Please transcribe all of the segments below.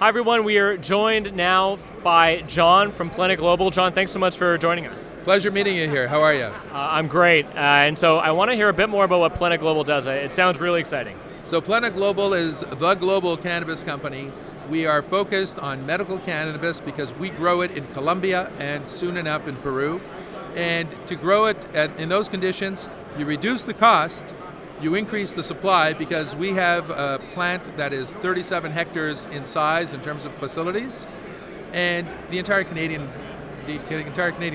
Hi everyone, we are joined now by John from Plena Global. John, thanks so much for joining us. Pleasure meeting you here. How are you? I'm great, and so I want to hear a bit more about what Plena Global does. It sounds really exciting. So Plena Global is the global cannabis company. We are focused on medical cannabis because we grow it in Colombia and soon enough in Peru. And to grow it in those conditions, you reduce the cost, you increase the supply because we have a plant that is 37 hectares in size in terms of facilities, and the entire Canadian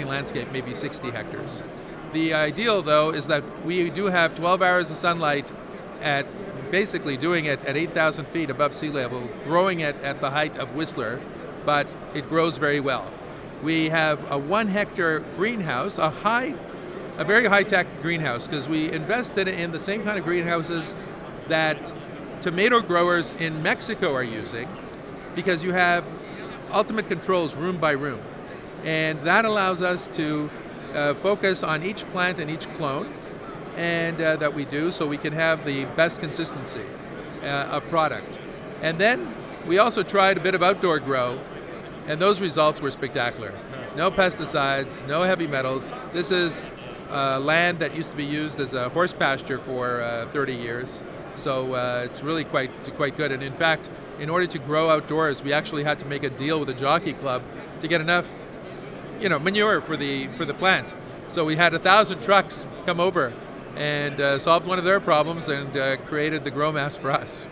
landscape may be 60 hectares. The ideal, though, is that we do have 12 hours of sunlight at basically doing it at 8,000 feet above sea level, growing it at the height of Whistler, but it grows very well. We have a 1 hectare greenhouse, a very high-tech greenhouse, because we invested in the same kind of greenhouses that tomato growers in Mexico are using, because you have ultimate controls room by room. And that allows us to focus on each plant and each clone and that we do, so we can have the best consistency of product. And then we also tried a bit of outdoor grow, and those results were spectacular. No pesticides, no heavy metals. This is land that used to be used as a horse pasture for 30 years. So it's really quite good. And in fact, in order to grow outdoors, we actually had to make a deal with the jockey club to get enough, manure for the plant. So we had 1,000 trucks come over and solved one of their problems and created the grow mass for us.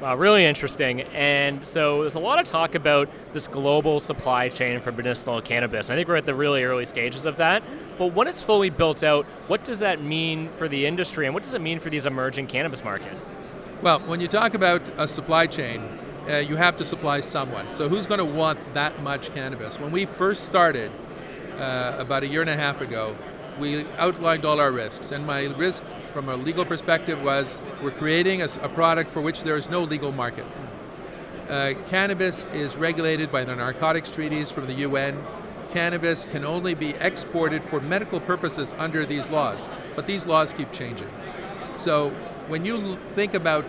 Wow, really interesting. And so there's a lot of talk about this global supply chain for medicinal cannabis. I think we're at the really early stages of that. But when it's fully built out, what does that mean for the industry, and what does it mean for these emerging cannabis markets? Well, when you talk about a supply chain, you have to supply someone. So who's going to want that much cannabis? When we first started about a year and a half ago, we outlined all our risks, and my risk from a legal perspective was we're creating a product for which there is no legal market. Cannabis is regulated by the narcotics treaties from the UN. Cannabis can only be exported for medical purposes under these laws, but these laws keep changing. So when you think about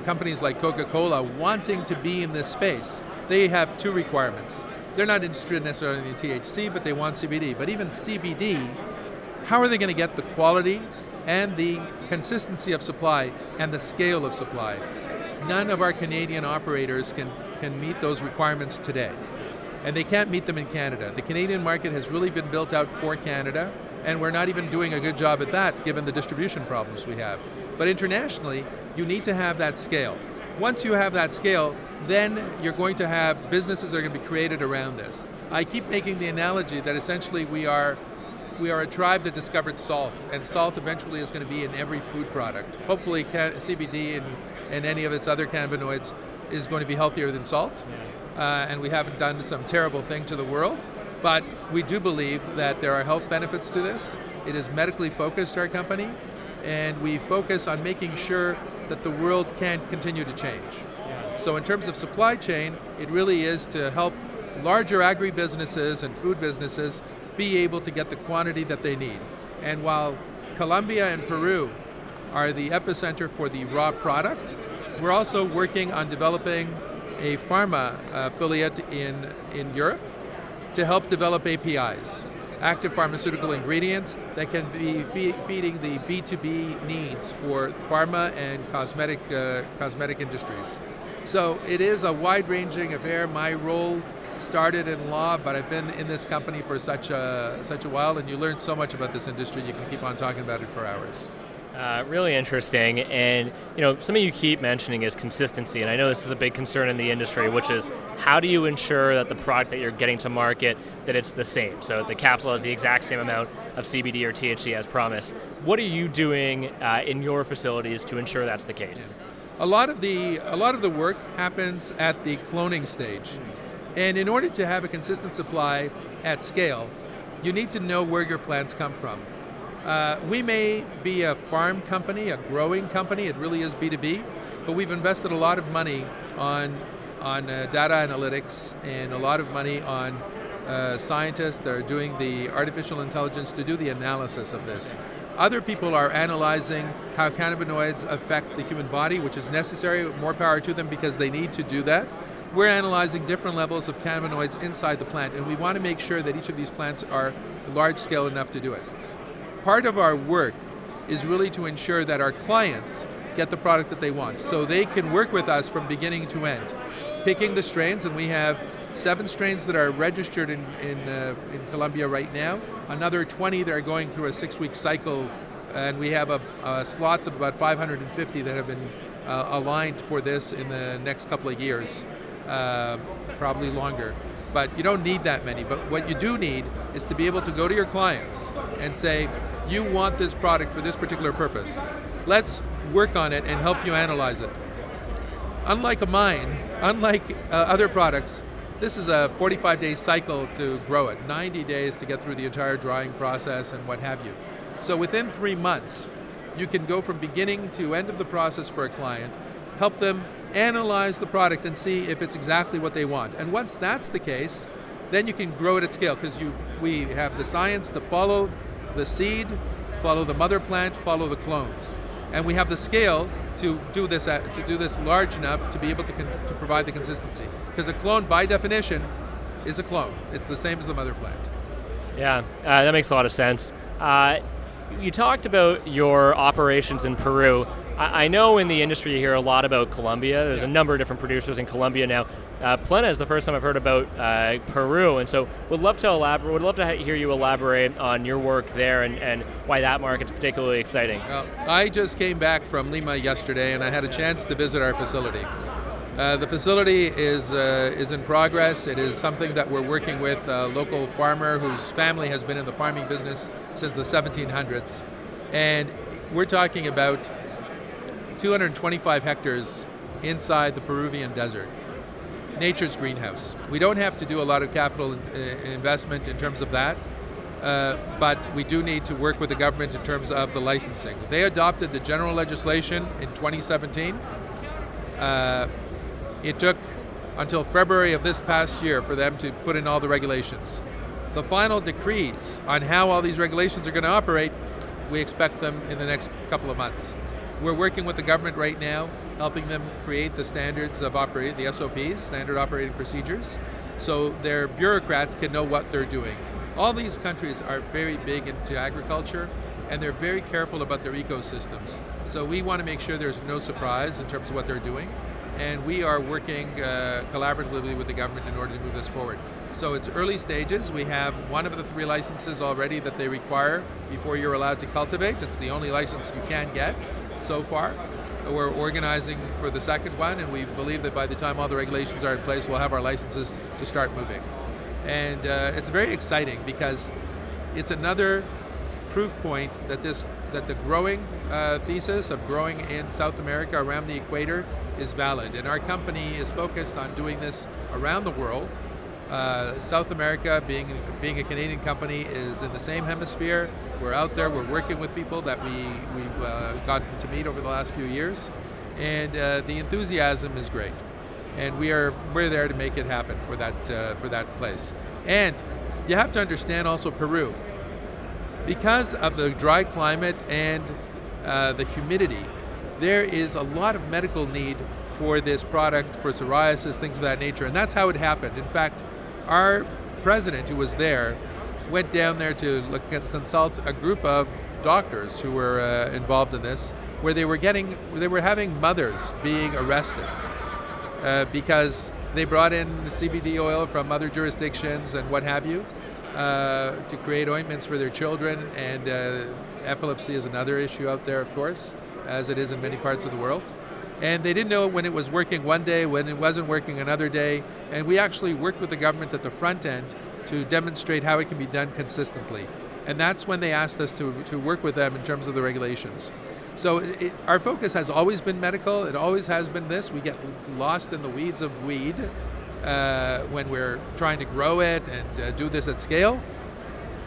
companies like Coca-Cola wanting to be in this space, they have two requirements. They're not interested necessarily in THC, but they want CBD. But even CBD, how are they going to get the quality and the consistency of supply and the scale of supply? None of our Canadian operators can meet those requirements today. And they can't meet them in Canada. The Canadian market has really been built out for Canada, and we're not even doing a good job at that given the distribution problems we have. But internationally, you need to have that scale. Once you have that scale, then you're going to have businesses that are going to be created around this. I keep making the analogy that essentially we are a tribe that discovered salt, and salt eventually is going to be in every food product. Hopefully CBD and any of its other cannabinoids is going to be healthier than salt, and we haven't done some terrible thing to the world, but we do believe that there are health benefits to this. It is medically focused, our company, and we focus on making sure that the world can continue to change. So in terms of supply chain, it really is to help larger agribusinesses and food businesses be able to get the quantity that they need. And while Colombia and Peru are the epicenter for the raw product, we're also working on developing a pharma affiliate in Europe to help develop APIs, active pharmaceutical ingredients that can be feeding the B2B needs for pharma and cosmetic industries. So it is a wide-ranging affair. My role started in law, but I've been in this company for such a while, and you learn so much about this industry, you can keep on talking about it for hours. Really interesting, and something you keep mentioning is consistency, and I know this is a big concern in the industry, which is how do you ensure that the product that you're getting to market, that it's the same, so the capsule has the exact same amount of CBD or THC as promised. What are you doing in your facilities to ensure that's the case? Yeah. A lot of the work happens at the cloning stage, and in order to have a consistent supply at scale, you need to know where your plants come from. We may be a farm company, a growing company, it really is B2B, but we've invested a lot of money on data analytics and a lot of money on scientists that are doing the artificial intelligence to do the analysis of this. Other people are analyzing how cannabinoids affect the human body, which is necessary, more power to them because they need to do that. We're analyzing different levels of cannabinoids inside the plant, and we want to make sure that each of these plants are large scale enough to do it. Part of our work is really to ensure that our clients get the product that they want, so they can work with us from beginning to end, picking the strains, and we have 7 strains that are registered in Colombia right now, another 20 that are going through a 6-week cycle, and we have slots of about 550 that have been aligned for this in the next couple of years, probably longer. But you don't need that many. But what you do need is to be able to go to your clients and say, you want this product for this particular purpose. Let's work on it and help you analyze it. Unlike a mine, unlike other products, this is a 45-day cycle to grow it, 90 days to get through the entire drying process and what have you. So within 3 months, you can go from beginning to end of the process for a client, help them analyze the product and see if it's exactly what they want. And once that's the case, then you can grow it at scale, because we have the science to follow the seed, follow the mother plant, follow the clones. And we have the scale to do this large enough to be able to provide the consistency. Because a clone, by definition, is a clone. It's the same as the mother plant. Yeah, that makes a lot of sense. You talked about your operations in Peru. I know in the industry you hear a lot about Colombia. There's a number of different producers in Colombia now. Plena is the first time I've heard about Peru, and so would love to hear you elaborate on your work there and why that market's particularly exciting. Well, I just came back from Lima yesterday, and I had a chance to visit our facility. The facility is in progress. It is something that we're working with a local farmer whose family has been in the farming business since the 1700s, and we're talking about 225 hectares inside the Peruvian desert. Nature's greenhouse. We don't have to do a lot of capital investment in terms of that, but we do need to work with the government in terms of the licensing. They adopted the general legislation in 2017. It took until February of this past year for them to put in all the regulations. The final decrees on how all these regulations are going to operate, we expect them in the next couple of months. We're working with the government right now, helping them create the standards of the SOPs, standard operating procedures, so their bureaucrats can know what they're doing. All these countries are very big into agriculture, and they're very careful about their ecosystems. So we want to make sure there's no surprise in terms of what they're doing, and we are working collaboratively with the government in order to move this forward. So it's early stages. We have one of the 3 licenses already that they require before you're allowed to cultivate. It's the only license you can get so far. We're organizing for the second one, and we believe that by the time all the regulations are in place, we'll have our licenses to start moving. And it's very exciting because it's another proof point that the growing thesis of growing in South America around the equator is valid. And our company is focused on doing this around the world. South America, being a Canadian company, is in the same hemisphere. We're out there, we're working with people that we've gotten to meet over the last few years, and the enthusiasm is great. And we're there to make it happen for that place. And you have to understand also Peru, because of the dry climate and the humidity, there is a lot of medical need for this product, for psoriasis, things of that nature, and that's how it happened. In fact, our president, who was there, went down there to consult a group of doctors who were involved in this, where they were having mothers being arrested because they brought in CBD oil from other jurisdictions and what have you to create ointments for their children, and epilepsy is another issue out there, of course, as it is in many parts of the world. And they didn't know when it was working one day, when it wasn't working another day. And we actually worked with the government at the front end to demonstrate how it can be done consistently. And that's when they asked us to work with them in terms of the regulations. So our focus has always been medical. It always has been this. We get lost in the weeds of weed when we're trying to grow it and do this at scale.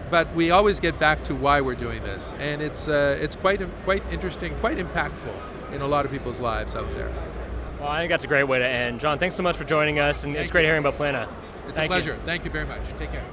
But we always get back to why we're doing this. And it's quite interesting, quite impactful in a lot of people's lives out there. Well, I think that's a great way to end. John, thanks so much for joining us, and it's great hearing about Plena. It's a pleasure. Thank you very much. Take care.